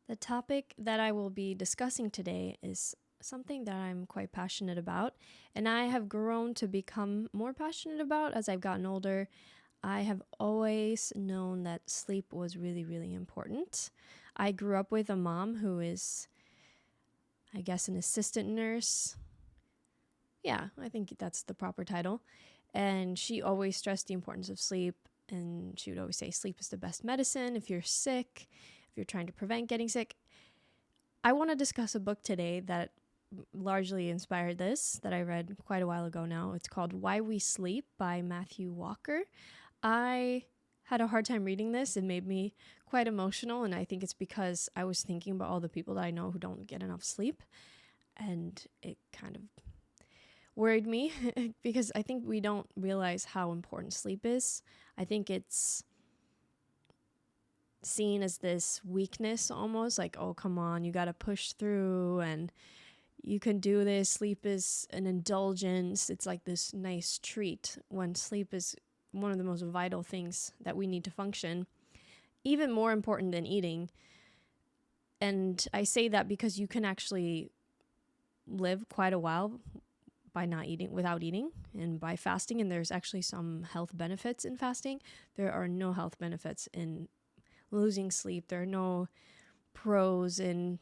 The topic that I will be discussing today is something that I'm quite passionate about, and I have grown to become more passionate about as I've gotten older. I have always known that sleep was really, really important. I grew up with a mom who is, I guess, an assistant nurse. Yeah, I think that's the proper title. And she always stressed the importance of sleep. And she would always say, sleep is the best medicine if you're sick, if you're trying to prevent getting sick. I want to discuss a book today that largely inspired this, that I read quite a while ago now. It's called Why We Sleep by Matthew Walker. I had a hard time reading this. It made me quite emotional, and I think it's because I was thinking about all the people that I know who don't get enough sleep, and it kind of worried me because I think we don't realize how important sleep is. I think it's seen as this weakness almost, like, oh, come on, you got to push through and you can do this. Sleep is an indulgence. It's like this nice treat when sleep is one of the most vital things that we need to function, even more important than eating. And I say that because you can actually live quite a while by not eating, without eating, and by fasting. And there's actually some health benefits in fasting. There are no health benefits in losing sleep. There are no pros in,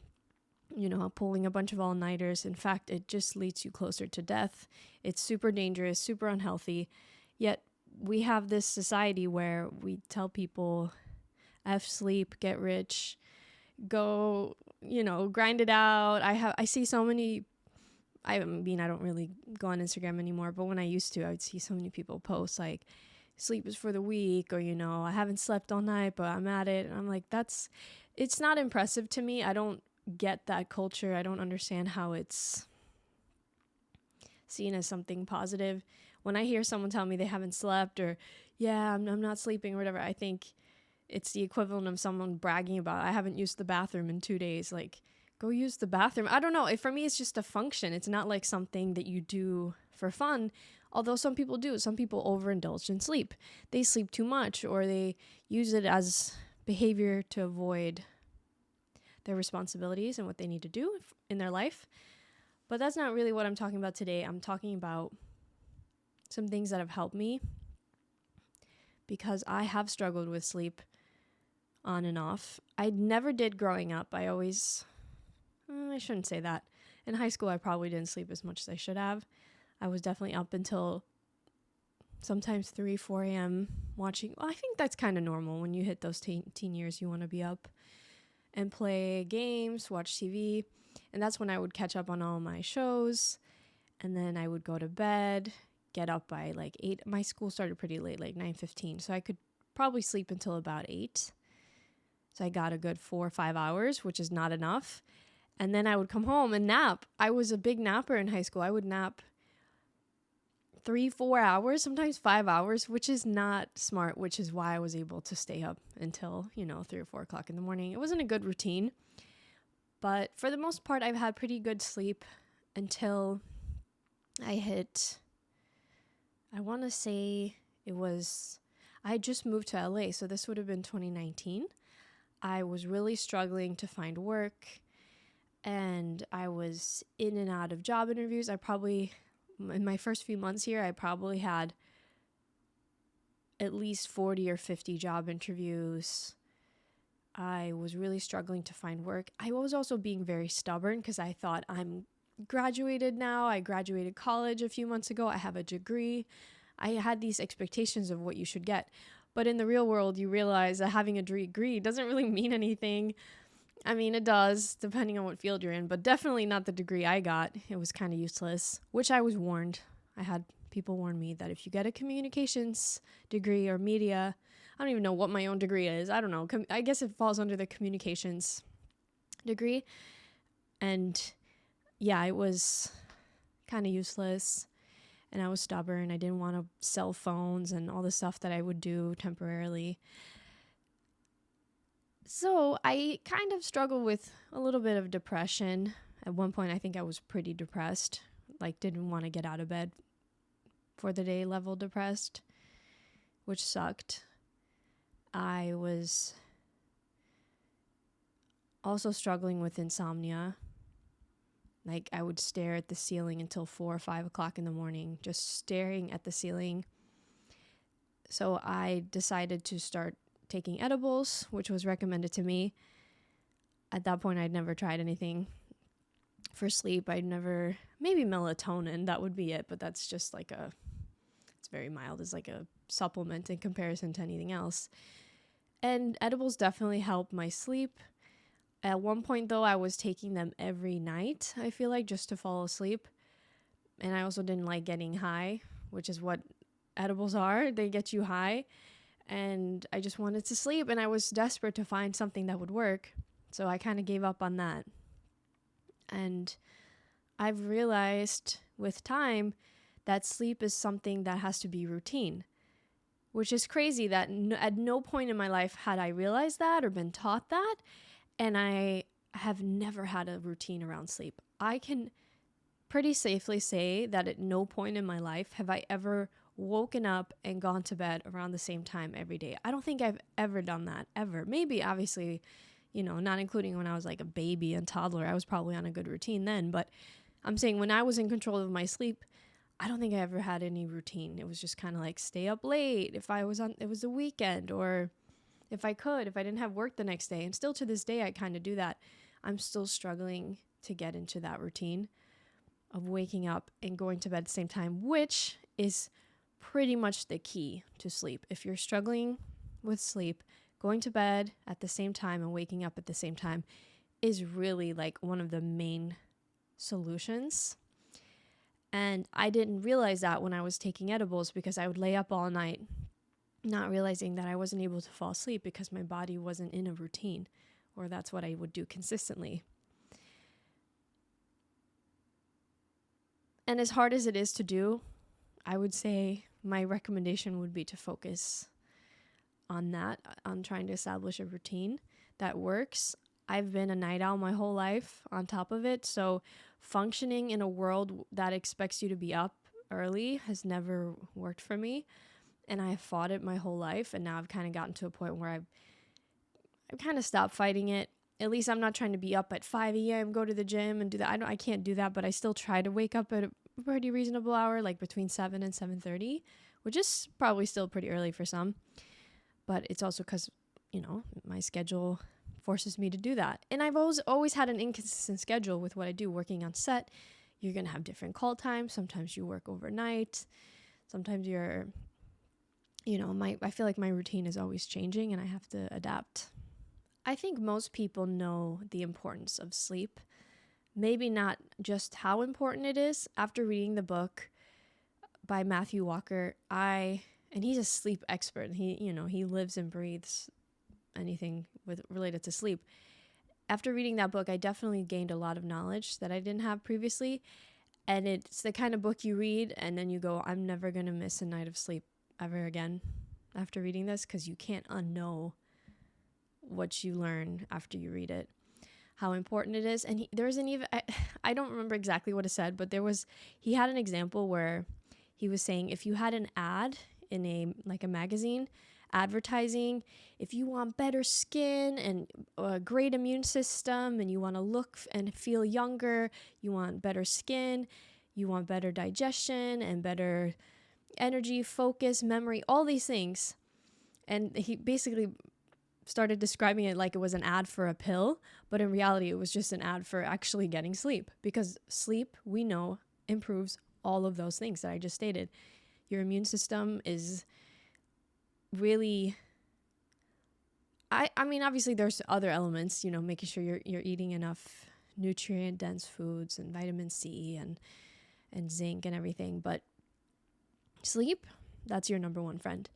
pulling a bunch of all-nighters. In fact, it just leads you closer to death. It's super dangerous, super unhealthy. Yet we have this society where we tell people, F sleep, get rich, go, grind it out. I see so many, I mean, I don't really go on Instagram anymore, but when I used to, I would see so many people post like, sleep is for the weak, or, I haven't slept all night, but I'm at it. And I'm like, it's not impressive to me. I don't get that culture. I don't understand how it's seen as something positive. When I hear someone tell me they haven't slept, or, yeah, I'm not sleeping or whatever, I think it's the equivalent of someone bragging about, I haven't used the bathroom in 2 days. Like, go use the bathroom. I don't know. For me, it's just a function. It's not like something that you do for fun. Although some people do. Some people overindulge in sleep. They sleep too much, or they use it as behavior to avoid their responsibilities and what they need to do in their life. But that's not really what I'm talking about today. I'm talking about some things that have helped me, because I have struggled with sleep on and off. I never did growing up. I shouldn't say that. In high school, I probably didn't sleep as much as I should have. I was definitely up until sometimes 3, 4 a.m. watching. Well, I think that's kind of normal. When you hit those teen years, you want to be up and play games, watch TV. And that's when I would catch up on all my shows. And then I would go to bed, get up by like 8. My school started pretty late, like 9:15. So I could probably sleep until about 8. So I got a good 4 or 5 hours, which is not enough. And then I would come home and nap. I was a big napper in high school. I would nap 3, 4 hours, sometimes 5 hours, which is not smart, which is why I was able to stay up until, 3 or 4 o'clock in the morning. It wasn't a good routine, but for the most part, I've had pretty good sleep until I want to say I just moved to LA, so this would have been 2019. I was really struggling to find work, and I was in and out of job interviews. In my first few months here, I probably had at least 40 or 50 job interviews. I was really struggling to find work. I was also being very stubborn because I thought, I'm graduated now. I graduated college a few months ago. I have a degree. I had these expectations of what you should get. But in the real world, you realize that having a degree doesn't really mean anything. I mean, it does, depending on what field you're in, but definitely not the degree I got. It was kind of useless, which I was warned. I had people warn me that if you get a communications degree or media, I don't even know what my own degree is. I don't know. I guess it falls under the communications degree. And yeah, it was kind of useless. And I was stubborn. I didn't want to sell phones and all the stuff that I would do temporarily. So I kind of struggled with a little bit of depression. At one point, I think I was pretty depressed, like didn't want to get out of bed for the day level depressed, which sucked. I was Also struggling with insomnia. Like I would stare at the ceiling until 4 or 5 o'clock in the morning, just staring at the ceiling. So I decided to start taking edibles, which was recommended to me. At that point, I'd never tried anything for sleep. Maybe melatonin, that would be it. But that's just like it's very mild. It's like a supplement in comparison to anything else. And edibles definitely help my sleep. At one point, though, I was taking them every night, I feel like, just to fall asleep. And I also didn't like getting high, which is what edibles are. They get you high. And I just wanted to sleep, and I was desperate to find something that would work. So I kind of gave up on that. And I've realized with time that sleep is something that has to be routine, which is crazy that at no point in my life had I realized that or been taught that. And I have never had a routine around sleep. I can pretty safely say that at no point in my life have I ever woken up and gone to bed around the same time every day. I don't think I've ever done that, ever. Maybe, obviously, not including when I was like a baby and toddler, I was probably on a good routine then. But I'm saying when I was in control of my sleep, I don't think I ever had any routine. It was just kind of like stay up late if it was a weekend, or if I didn't have work the next day. And still to this day, I kind of do that. I'm still struggling to get into that routine of waking up and going to bed at the same time, which is pretty much the key to sleep. If you're struggling with sleep, going to bed at the same time and waking up at the same time is really like one of the main solutions. And I didn't realize that when I was taking edibles, because I would lay up all night not realizing that I wasn't able to fall asleep because my body wasn't in a routine, or that's what I would do consistently. And as hard as it is to do, I would say my recommendation would be to focus on that, on trying to establish a routine that works. I've been a night owl my whole life on top of it, so functioning in a world that expects you to be up early has never worked for me. And I have fought it my whole life, and now I've kind of gotten to a point where I've kind of stopped fighting it. At least I'm not trying to be up at 5 a.m., go to the gym and do that. I can't do that, but I still try to wake up at a pretty reasonable hour, like between 7 and 7:30, which is probably still pretty early for some. But it's also because, my schedule forces me to do that. And I've always had an inconsistent schedule with what I do. Working on set, you're going to have different call times. Sometimes you work overnight. Sometimes you're... I feel like my routine is always changing and I have to adapt. I think most people know the importance of sleep. Maybe not just how important it is. After reading the book by Matthew Walker, and he's a sleep expert. He lives and breathes anything related to sleep. After reading that book, I definitely gained a lot of knowledge that I didn't have previously. And it's the kind of book you read and then you go, I'm never going to miss a night of sleep ever again after reading this, because you can't unknow what you learn after you read it, how important it is. And there was I don't remember exactly what it said, but he had an example where he was saying if you had an ad in a magazine advertising, if you want better skin and a great immune system and you want to look and feel younger, you want better skin, you want better digestion and better energy, focus, memory, all these things. And he basically started describing it like it was an ad for a pill, but in reality it was just an ad for actually getting sleep, because sleep, we know, improves all of those things that I just stated. Your immune system is really... I mean, obviously there's other elements, making sure you're eating enough nutrient dense foods and vitamin C and zinc and everything, but sleep, that's your number one friend.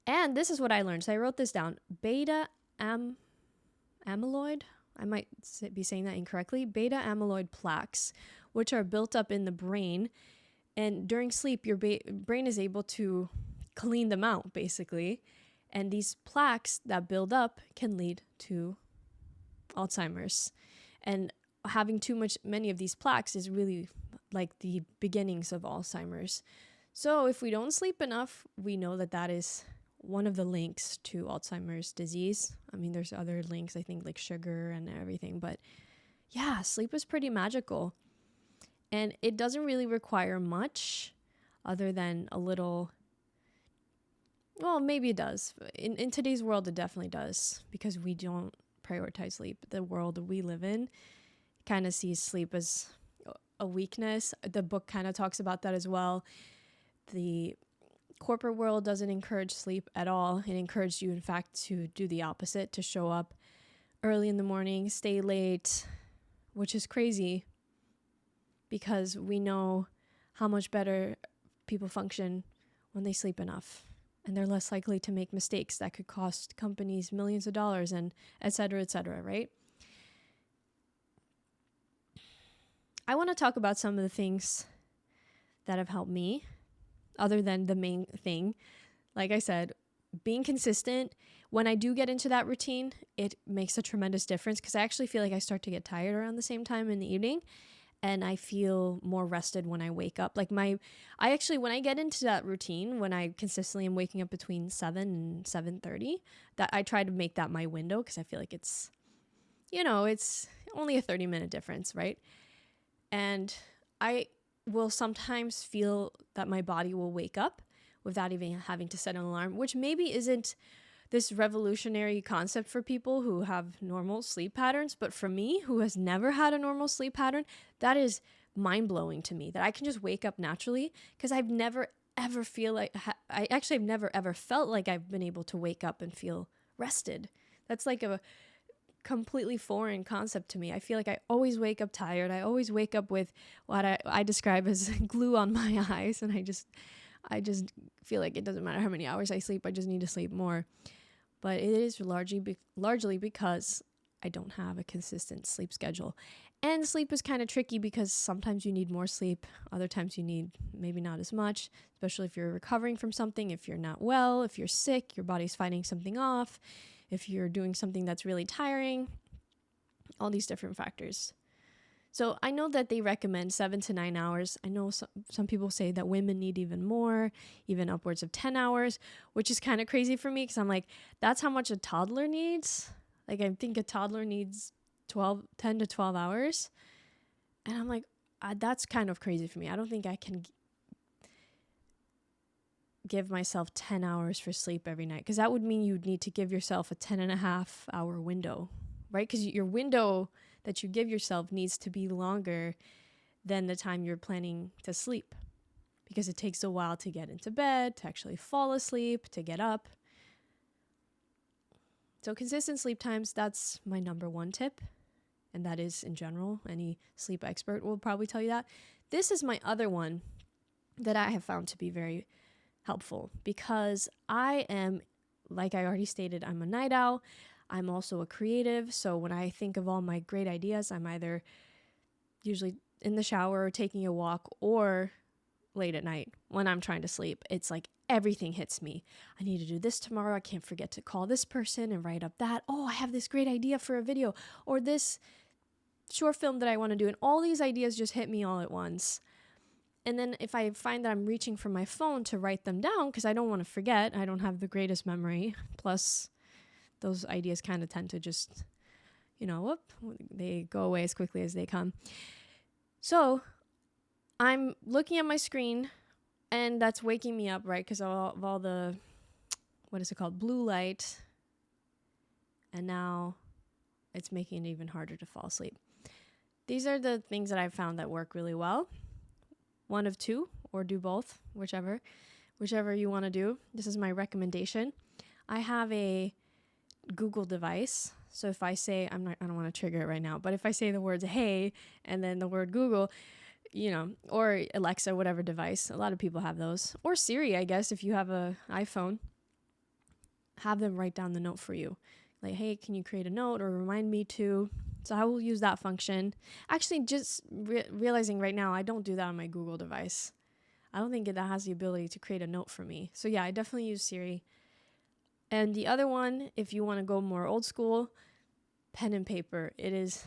And this is what I learned. So I wrote this down. Beta amyloid, I might be saying that incorrectly. Beta amyloid plaques, which are built up in the brain. And during sleep, your brain is able to clean them out, basically. And these plaques that build up can lead to Alzheimer's. And having many of these plaques is really like the beginnings of Alzheimer's. So if we don't sleep enough, we know that is one of the links to Alzheimer's disease. I mean, there's other links, I think, like sugar and everything, but yeah, sleep is pretty magical. And it doesn't really require much other than a little, well, maybe it does. In today's world, it definitely does, because we don't prioritize sleep. The world that we live in kind of sees sleep as a weakness. The book kind of talks about that as well. The corporate world doesn't encourage sleep at all. It encourages you, in fact, to do the opposite, to show up early in the morning, stay late, which is crazy because we know how much better people function when they sleep enough, and they're less likely to make mistakes that could cost companies millions of dollars, and et cetera, right? I want to talk about some of the things that have helped me, other than the main thing. Like I said, being consistent. When I do get into that routine, it makes a tremendous difference, because I actually feel like I start to get tired around the same time in the evening, and I feel more rested when I wake up. Like when I get into that routine, when I consistently am waking up between 7 and 7:30, that I try to make that my window, because I feel like it's only a 30-minute difference, right? And I will sometimes feel that my body will wake up without even having to set an alarm, which maybe isn't this revolutionary concept for people who have normal sleep patterns. But for me, who has never had a normal sleep pattern, that is mind-blowing to me, that I can just wake up naturally, because I've never ever I've never ever felt like I've been able to wake up and feel rested. That's like a completely foreign concept to me. I feel like I always wake up tired. I always wake up with what I describe as glue on my eyes, and I just feel like it doesn't matter how many hours I sleep, I just need to sleep more. But it is largely because I don't have a consistent sleep schedule. And sleep is kind of tricky, because sometimes you need more sleep, other times you need maybe not as much, especially if you're recovering from something, if you're not well, if you're sick, your body's fighting something off, if you're doing something that's really tiring, all these different factors. So I know that they recommend 7 to 9 hours. I know some people say that women need even more, even upwards of 10 hours, which is kind of crazy for me, because I'm like, that's how much a toddler needs. Like, I think a toddler needs 10 to 12 hours. And I'm like, that's kind of crazy for me. I don't think I can give myself 10 hours for sleep every night, because that would mean you'd need to give yourself a 10.5-hour window, right? Because your window that you give yourself needs to be longer than the time you're planning to sleep, because it takes a while to get into bed, to actually fall asleep, to get up. So consistent sleep times, that's my number one tip. And that is, in general, any sleep expert will probably tell you that. This is my other one that I have found to be very helpful, because I am, like I already stated, I'm a night owl. I'm also a creative. So when I think of all my great ideas, I'm either usually in the shower or taking a walk, or late at night when I'm trying to sleep. It's like everything hits me. I need to do this tomorrow. I can't forget to call this person and write up that. Oh, I have this great idea for a video, or this short film that I want to do. And all these ideas just hit me all at once. And then if I find that I'm reaching for my phone to write them down, because I don't want to forget, I don't have the greatest memory. Plus, those ideas kind of tend to just, they go away as quickly as they come. So I'm looking at my screen, and that's waking me up, right? Because of all the, blue light. And now it's making it even harder to fall asleep. These are the things that I've found that work really well. One of two, or do both, whichever you want to do. This is my recommendation. I have a Google device. So if I say, I don't want to trigger it right now, but if I say the words hey and then the word Google, or Alexa, whatever device, a lot of people have those, or Siri, I guess, if you have an iPhone, have them write down the note for you. Like, hey, can you create a note or remind me to? So I will use that function. Actually, just realizing right now, I don't do that on my Google device. I don't think that has the ability to create a note for me. So yeah, I definitely use Siri. And the other one, if you want to go more old school, pen and paper. It is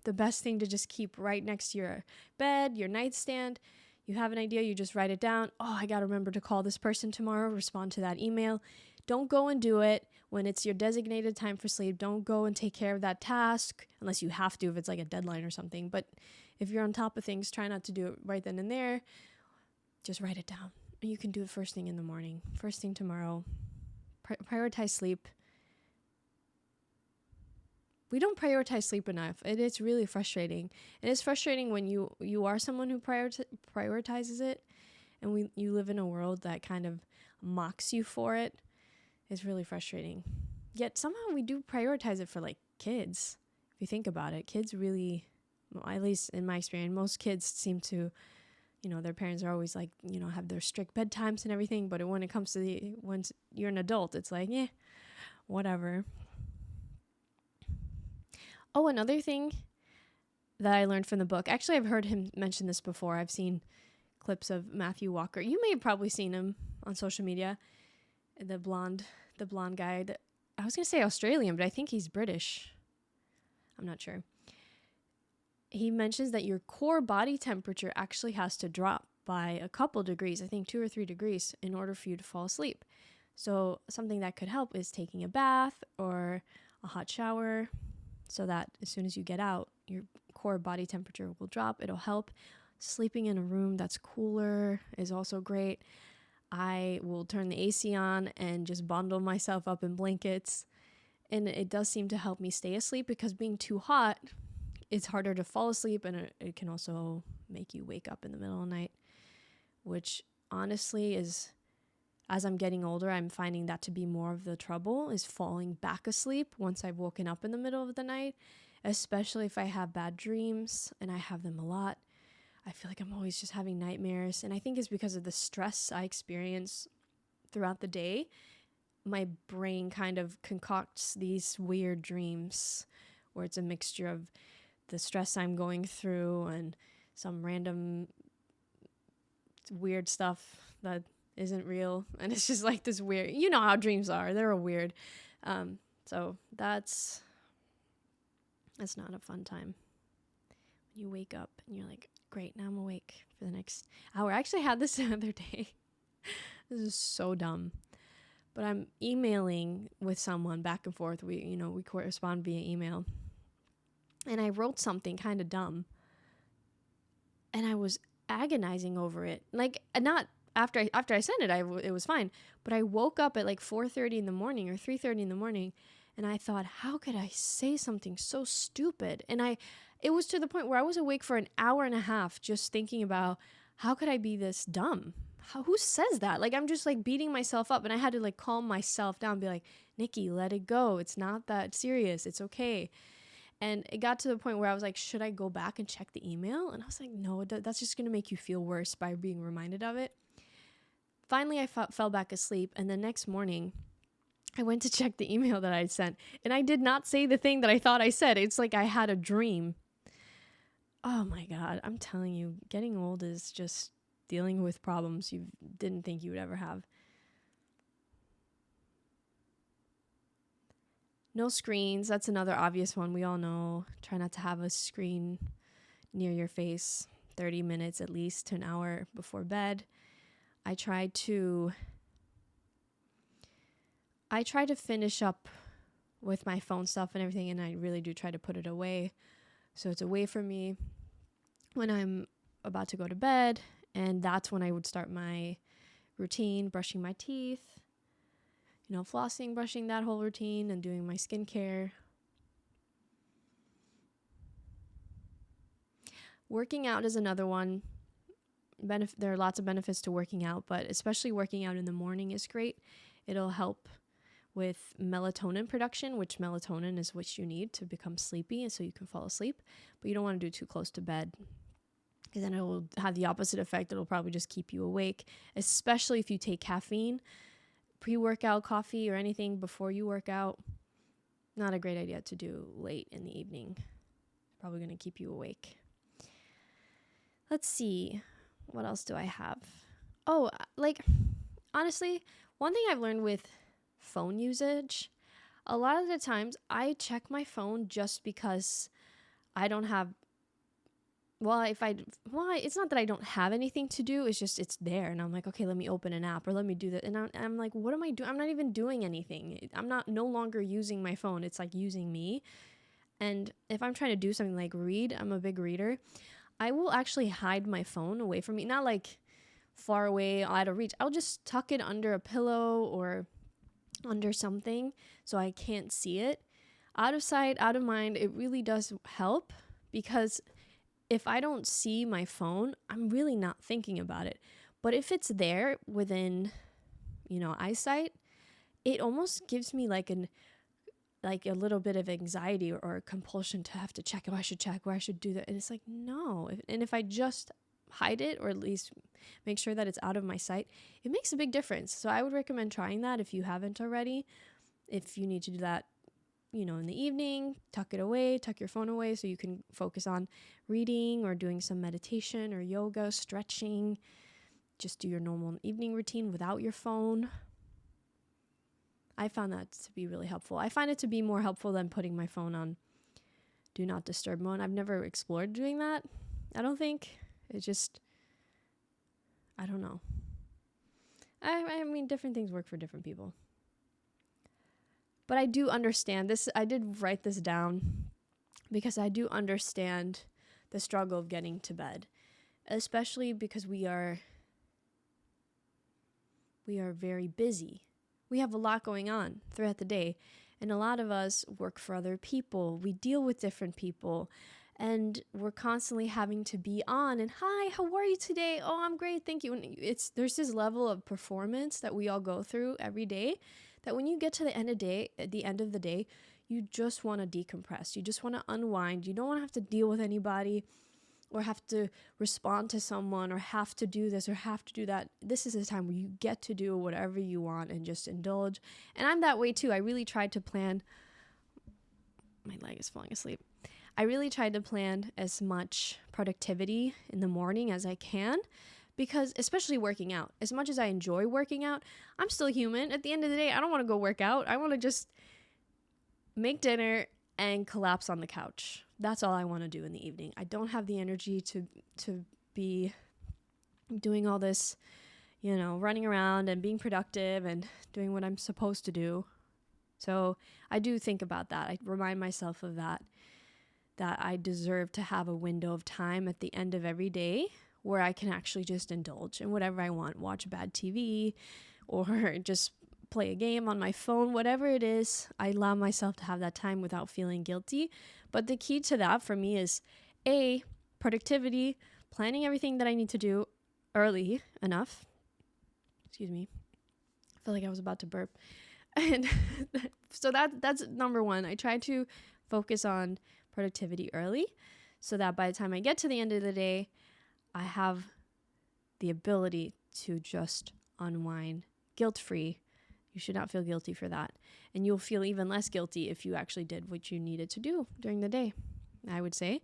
the best thing to just keep right next to your bed, your nightstand. You have an idea, you just write it down. Oh, I got to remember to call this person tomorrow, respond to that email. Don't go and do it when it's your designated time for sleep. Don't go and take care of that task unless you have to, if it's like a deadline or something. But if you're on top of things, try not to do it right then and there. Just write it down. And you can do it first thing in the morning, first thing tomorrow. Prioritize sleep. We don't prioritize sleep enough. It is really frustrating. It is frustrating when you are someone who prioritizes it, and you live in a world that kind of mocks you for it. It's really frustrating. Yet somehow we do prioritize it for like kids. If you think about it, kids really, well, at least in my experience, most kids seem to, their parents are always like, have their strict bedtimes and everything. But when it comes to when you're an adult, it's like, whatever. Oh, another thing that I learned from the book. Actually, I've heard him mention this before. I've seen clips of Matthew Walker. You may have probably seen him on social media. The blonde guy. I was going to say Australian, but I think he's British. I'm not sure. He mentions that your core body temperature actually has to drop by a couple degrees, I think 2 or 3 degrees, in order for you to fall asleep. So something that could help is taking a bath or a hot shower, so that as soon as you get out, your core body temperature will drop. It'll help. Sleeping in a room that's cooler is also great. I will turn the AC on and just bundle myself up in blankets. And it does seem to help me stay asleep, because being too hot, it's harder to fall asleep, and it can also make you wake up in the middle of the night, which honestly is, as I'm getting older, I'm finding that to be more of the trouble, is falling back asleep once I've woken up in the middle of the night, especially if I have bad dreams, and I have them a lot. I feel like I'm always just having nightmares, and I think it's because of the stress I experience throughout the day. My brain kind of concocts these weird dreams where it's a mixture of the stress I'm going through and some random weird stuff that isn't real, and it's just like this weird, how dreams are, they're weird. So that's not a fun time when you wake up and you're like, great, now I'm awake for the next hour. I actually had this the other day. This is so dumb, but I'm emailing with someone back and forth. We correspond via email, and I wrote something kind of dumb, and I was agonizing over it. Like, not after I sent it, it was fine. But I woke up at like 4:30 in the morning or 3:30 in the morning, and I thought, how could I say something so stupid? And it was to the point where I was awake for an hour and a half just thinking about, how could I be this dumb? Who says that? Like, I'm just like beating myself up, and I had to like calm myself down, be like, Nikki, let it go. It's not that serious. It's okay. And it got to the point where I was like, should I go back and check the email? And I was like, no, that's just going to make you feel worse by being reminded of it. Finally, I fell back asleep. And the next morning, I went to check the email that I sent. And I did not say the thing that I thought I said. It's like I had a dream. Oh my God. I'm telling you, getting old is just dealing with problems you didn't think you would ever have. No screens. That's another obvious one. We all know. Try not to have a screen near your face 30 minutes at least to an hour before bed. I try to finish up with my phone stuff and everything, and I really do try to put it away. So it's away from me when I'm about to go to bed, and that's when I would start my routine, brushing my teeth, flossing, brushing, that whole routine, and doing my skincare. Working out is another one. There are lots of benefits to working out, but especially working out in the morning is great. It'll help with melatonin production, which melatonin is what you need to become sleepy and so you can fall asleep. But you don't want to do too close to bed, because then it will have the opposite effect. It'll probably just keep you awake, especially if you take caffeine, pre-workout coffee or anything before you work out. Not a great idea to do late in the evening. Probably going to keep you awake. Let's see. What else do I have? Oh, honestly, one thing I've learned with phone usage, a lot of the times I check my phone just because I don't have well, it's not that I don't have anything to do. It's just, it's there. And I'm like, okay, let me open an app or let me do that. And I'm like, what am I doing? I'm not even doing anything. I'm not no longer using my phone. It's like using me. And if I'm trying to do something like read, I'm a big reader. I will actually hide my phone away from me. Not like far away, out of reach. I'll just tuck it under a pillow or under something so I can't see it. Out of sight, out of mind, it really does help, because if I don't see my phone, I'm really not thinking about it. But if it's there within, eyesight, it almost gives me like a little bit of anxiety or compulsion to have to check. Oh, I should check, or I should do that. And it's like, no. And if I just hide it, or at least make sure that it's out of my sight, it makes a big difference. So I would recommend trying that if you haven't already. If you need to do that, in the evening, tuck it away, tuck your phone away so you can focus on reading or doing some meditation or yoga, stretching. Just do your normal evening routine without your phone. I found that to be really helpful. I find it to be more helpful than putting my phone on do not disturb mode. I've never explored doing that. I don't think. It's just, I don't know. I mean, different things work for different people. But I do understand this. I did write this down because I do understand the struggle of getting to bed, especially because we are very busy. We have a lot going on throughout the day, and a lot of us work for other people. We deal with different people, and we're constantly having to be on and, hi, how are you today? Oh, I'm great, thank you. And there's this level of performance that we all go through every day, that when you get to the end of the day, you just want to decompress. You just want to unwind. You don't want to have to deal with anybody or have to respond to someone or have to do this or have to do that. This is a time where you get to do whatever you want and just indulge. And I'm that way too. I really tried to plan. My leg is falling asleep. I really tried to plan as much productivity in the morning as I can, because especially working out, as much as I enjoy working out, I'm still human. At the end of the day, I don't want to go work out. I want to just make dinner and collapse on the couch. That's all I want to do in the evening. I don't have the energy to be doing all this, running around and being productive and doing what I'm supposed to do. So I do think about that. I remind myself of that I deserve to have a window of time at the end of every day where I can actually just indulge in whatever I want, watch bad TV or just play a game on my phone, whatever it is. I allow myself to have that time without feeling guilty. But the key to that for me is productivity, planning everything that I need to do early enough. Excuse me. I feel like I was about to burp. And so that's number one. I try to focus on productivity early so that by the time I get to the end of the day, I have the ability to just unwind guilt-free. You should not feel guilty for that. And you'll feel even less guilty if you actually did what you needed to do during the day, I would say.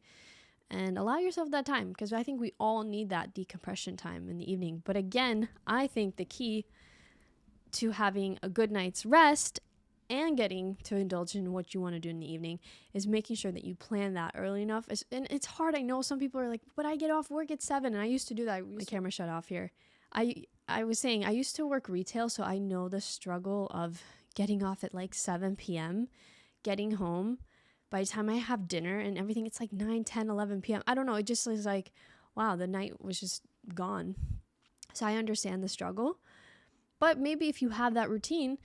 And allow yourself that time, because I think we all need that decompression time in the evening. But again, I think the key to having a good night's rest and getting to indulge in what you want to do in the evening is making sure that you plan that early enough. And it's hard. I know some people are like, but I get off work at 7. And I used to do that. My camera shut off here. I was saying I used to work retail, so I know the struggle of getting off at like 7 p.m., getting home. By the time I have dinner and everything, it's like 9, 10, 11 p.m. I don't know. It just was like, wow, the night was just gone. So I understand the struggle. But maybe if you have that routine,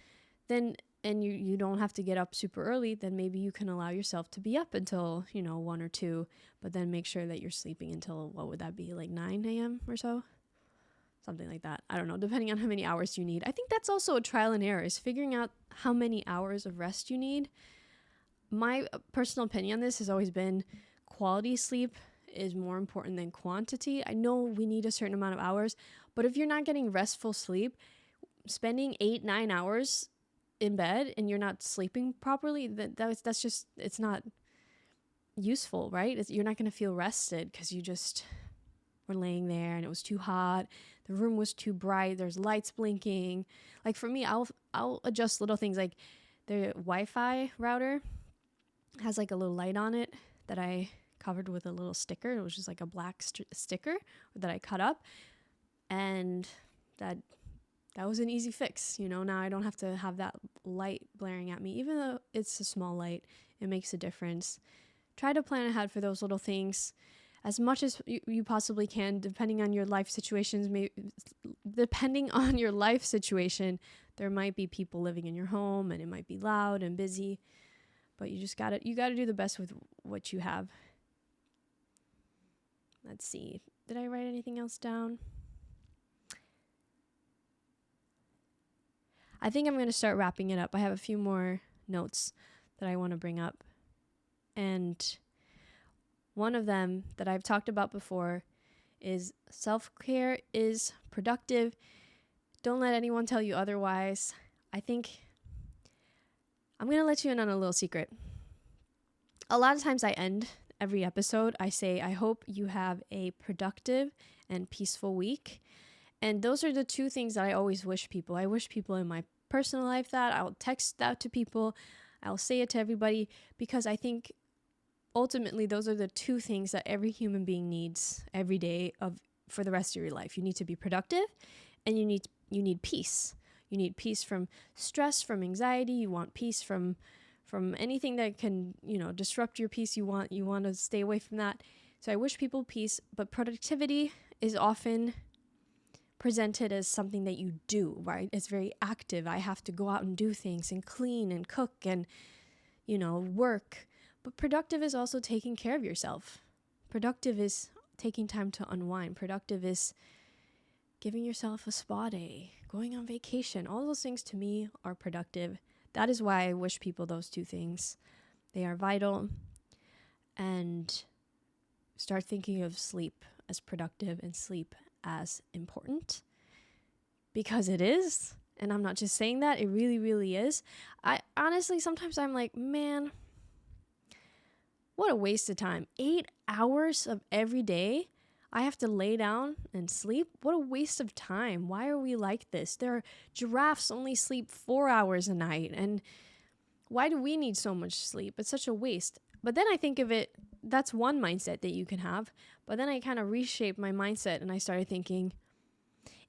then and you don't have to get up super early, then maybe you can allow yourself to be up until, 1 or 2, but then make sure that you're sleeping until, what would that be, like 9 a.m. or so? Something like that. I don't know, depending on how many hours you need. I think that's also a trial and error, is figuring out how many hours of rest you need. My personal opinion on this has always been quality sleep is more important than quantity. I know we need a certain amount of hours, but if you're not getting restful sleep, spending 8-9 hours in bed and you're not sleeping properly, that's just, it's not useful, right? You're not going to feel rested because you just were laying there and it was too hot, the room was too bright, there's lights blinking. Like for me, I'll adjust little things, like the Wi-Fi router has like a little light on it that I covered with a little sticker. It was just like a black sticker that I cut up, and that was an easy fix. Now I don't have to have that light blaring at me. Even though it's a small light, it makes a difference. Try to plan ahead for those little things as much as you possibly can, depending on your life situations. Depending on your life situation, there might be people living in your home and it might be loud and busy, but you gotta do the best with what you have. Let's see. Did I write anything else down? I think I'm going to start wrapping it up. I have a few more notes that I want to bring up. And one of them that I've talked about before is self-care is productive. Don't let anyone tell you otherwise. I think I'm going to let you in on a little secret. A lot of times I end every episode, I say, I hope you have a productive and peaceful week. And those are the two things that I always wish people. I wish people in my personal life that. I'll text that to people. I'll say it to everybody, because I think ultimately those are the two things that every human being needs every day for the rest of your life. You need to be productive, and you need peace. You need peace from stress, from anxiety. You want peace from anything that can, disrupt your peace. You want to stay away from that. So I wish people peace, but productivity is often presented as something that you do, right? It's very active. I have to go out and do things and clean and cook and, work. But productive is also taking care of yourself. Productive is taking time to unwind. Productive is giving yourself a spa day, going on vacation. All those things to me are productive. That is why I wish people those two things. They are vital. And start thinking of sleep as productive and sleep as important, because it is. And I'm not just saying that, it really, really is. I honestly, sometimes I'm like, man, what a waste of time. 8 hours of every day I have to lay down and sleep. What a waste of time. Why are we like this? Giraffes only sleep 4 hours a night. And why do we need so much sleep? It's such a waste. But then I think of it, that's one mindset that you can have. But then I kind of reshaped my mindset, and I started thinking,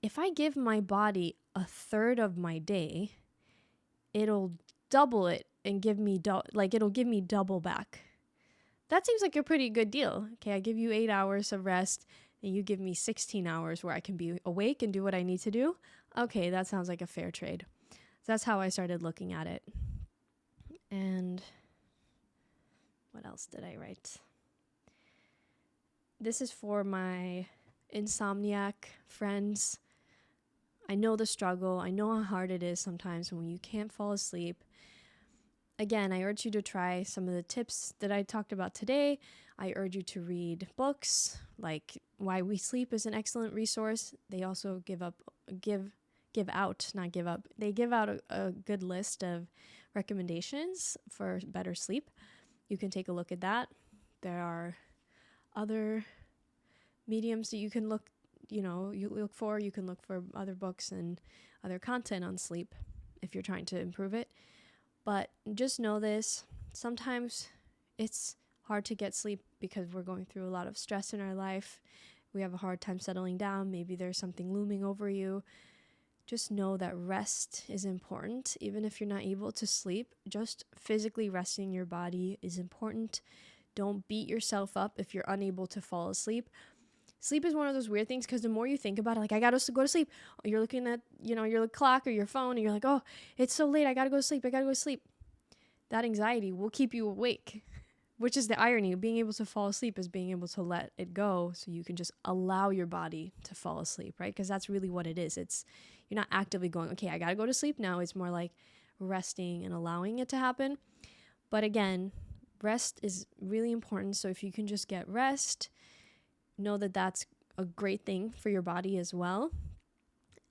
if I give my body a third of my day, it'll double it and give me it'll give me double back. That seems like a pretty good deal. Okay, I give you 8 hours of rest, and you give me 16 hours where I can be awake and do what I need to do. Okay, that sounds like a fair trade. So that's how I started looking at it. And what else did I write? This is for my insomniac friends. I know the struggle. I know how hard it is sometimes when you can't fall asleep. Again, I urge you to try some of the tips that I talked about today. I urge you to read books, like Why We Sleep is an excellent resource. They also give out a good list of recommendations for better sleep. You can take a look at that. There are other mediums that you can look for. You can look for other books and other content on sleep if you're trying to improve it. But just know this, sometimes it's hard to get sleep because we're going through a lot of stress in our life. We have a hard time settling down. Maybe there's something looming over you. Just know that rest is important. Even if you're not able to sleep, just physically resting your body is important. Don't beat yourself up if you're unable to fall asleep. Sleep is one of those weird things, because the more you think about it, like, I got to go to sleep. You're looking at, your clock or your phone, and you're like, oh, it's so late. I got to go to sleep. That anxiety will keep you awake, which is the irony. Being able to fall asleep is being able to let it go, so you can just allow your body to fall asleep, right? Because that's really what it is. You're not actively going, okay, I got to go to sleep now. It's more like resting and allowing it to happen. But again, rest is really important. So if you can just get rest, know that that's a great thing for your body as well.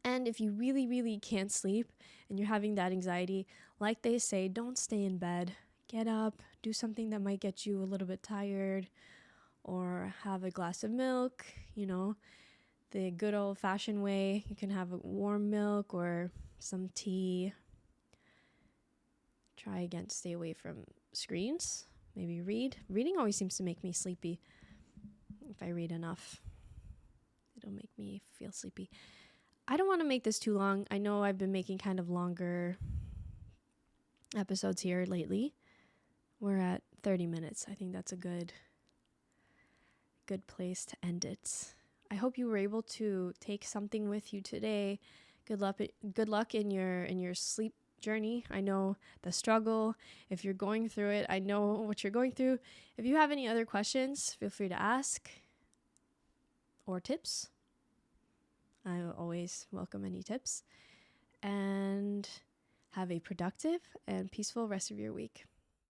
And if you really, really can't sleep and you're having that anxiety, like they say, don't stay in bed. Get up, do something that might get you a little bit tired, or have a glass of milk, the good old-fashioned way. You can have a warm milk or some tea. Try again to stay away from screens. maybe read. Reading always seems to make me sleepy. If I read enough, it'll make me feel sleepy. I don't want to make this too long. I know I've been making kind of longer episodes here lately. We're at 30 minutes. I think that's a good place to end it. I hope you were able to take something with you today. Good luck in your sleep journey. I know the struggle. If you're going through it, I know what you're going through. If you have any other questions, feel free to ask, or tips. I always welcome any tips. And have a productive and peaceful rest of your week.